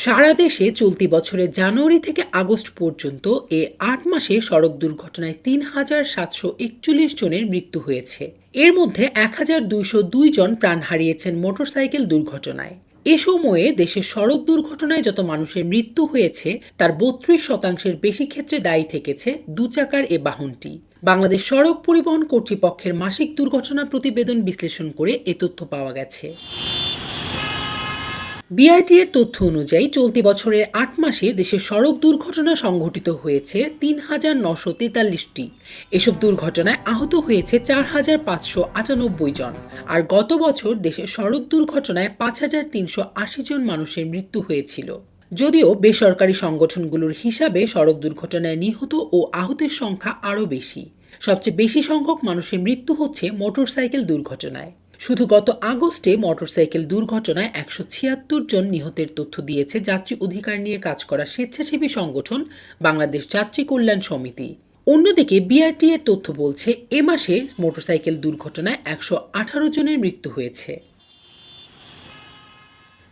সারা দেশে চলতি বছরের জানুয়ারি থেকে আগস্ট পর্যন্ত ৮ মাসে সড়ক দুর্ঘটনায় ৩,৭৪১ জনের মৃত্যু হয়েছে। এর মধ্যে ১,২০২ জন প্রাণ হারিয়েছেন মোটরসাইকেল দুর্ঘটনায়। এ সময়ে দেশের সড়ক দুর্ঘটনায় যত মানুষের মৃত্যু হয়েছে তার ৩২% বেশি ক্ষেত্রে দায়ী থেকেছে দুচাকার এ বাহনটি। বাংলাদেশ সড়ক পরিবহন কর্তৃপক্ষের মাসিক দুর্ঘটনা প্রতিবেদন বিশ্লেষণ করে এ তথ্য পাওয়া গেছে। বিআরটি এর তথ্য অনুযায়ী চলতি বছরের ৮ মাসে দেশে সড়ক দুর্ঘটনা সংঘটিত হয়েছে ৩,৯৪৩টি। এসব দুর্ঘটনায় আহত হয়েছে ৪,৫৯৮ জন। আর গত বছর দেশে সড়ক দুর্ঘটনায় ৫,৩৮০ জন মানুষের মৃত্যু হয়েছিল। যদিও বেসরকারি সংগঠনগুলোর হিসাবে সড়ক দুর্ঘটনায় নিহত ও আহতের সংখ্যা আরও বেশি। সবচেয়ে বেশি সংখ্যক মানুষের মৃত্যু হচ্ছে মোটরসাইকেল দুর্ঘটনায়। শুধু গত আগস্টে মোটরসাইকেল দুর্ঘটনায় ১৭৬ জন নিহতের তথ্য দিয়েছে যাত্রী অধিকার নিয়ে কাজ করা স্বেচ্ছাসেবী সংগঠন বাংলাদেশ যাত্রী কল্যাণ সমিতি। অন্যদিকে বিআরটি এর তথ্য বলছে এ মাসে মোটরসাইকেল দুর্ঘটনায় ১১৮ জনের মৃত্যু হয়েছে।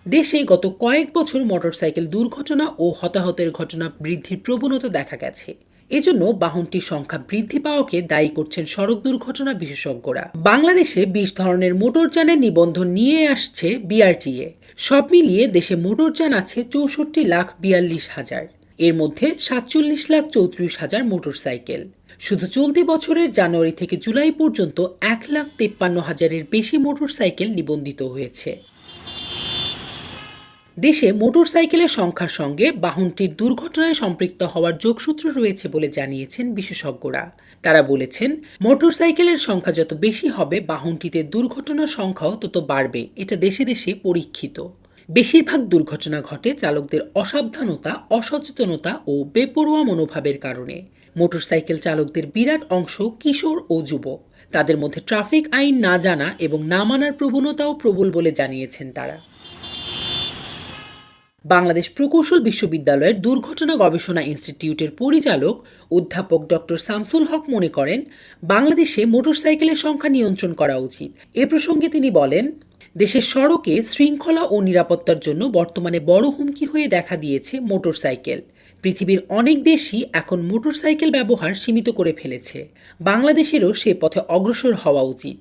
দেশে গত কয়েক বছর মোটরসাইকেল দুর্ঘটনা ও হতাহতের ঘটনা বৃদ্ধির প্রবণতা দেখা গেছে। এজন্য বাহনটির সংখ্যা বৃদ্ধি পাওয়াকে দায়ী করছেন সড়ক দুর্ঘটনা বিশেষজ্ঞরা। বাংলাদেশে ২০ ধরনের মোটরযানের নিবন্ধন নিয়ে আসছে বিআরটিএ। সব মিলিয়ে দেশে মোটরযান আছে ৬৪,৪২,০০০। এর মধ্যে ৪৭,৩৪,০০০ মোটরসাইকেল। শুধু চলতি বছরের জানুয়ারি থেকে জুলাই পর্যন্ত ১,৫৩,০০০-এর বেশি মোটরসাইকেল নিবন্ধিত হয়েছে। দেশে মোটরসাইকেলের সংখ্যার সঙ্গে বাহনটির দুর্ঘটনায় সম্পৃক্ত হওয়ার যোগসূত্র রয়েছে বলে জানিয়েছেন বিশেষজ্ঞরা। তারা বলেছেন, মোটরসাইকেলের সংখ্যা যত বেশি হবে বাহনটিতে দুর্ঘটনার সংখ্যাও তত বাড়বে। এটা দেশে দেশে পরীক্ষিত। বেশিরভাগ দুর্ঘটনা ঘটে চালকদের অসাবধানতা, অসচেতনতা ও বেপরোয়া মনোভাবের কারণে। মোটরসাইকেল চালকদের বিরাট অংশ কিশোর ও যুবক। তাদের মধ্যে ট্রাফিক আইন না জানা এবং না মানার প্রবণতাও প্রবল বলে জানিয়েছেন তারা। বাংলাদেশ প্রকৌশল বিশ্ববিদ্যালয়ের দুর্ঘটনা গবেষণা ইনস্টিটিউটের পরিচালক অধ্যাপক ডক্টর শামসুল হক মনে করেন, বাংলাদেশে মোটরসাইকেলের সংখ্যা নিয়ন্ত্রণ করা উচিত। এ প্রসঙ্গে তিনি বলেন, দেশের সড়কে শৃঙ্খলা ও নিরাপত্তার জন্য বর্তমানে বড় হুমকি হয়ে দেখা দিয়েছে মোটরসাইকেল। পৃথিবীর অনেক দেশই এখন মোটরসাইকেল ব্যবহার সীমিত করে ফেলেছে। বাংলাদেশেরও সে পথে অগ্রসর হওয়া উচিত।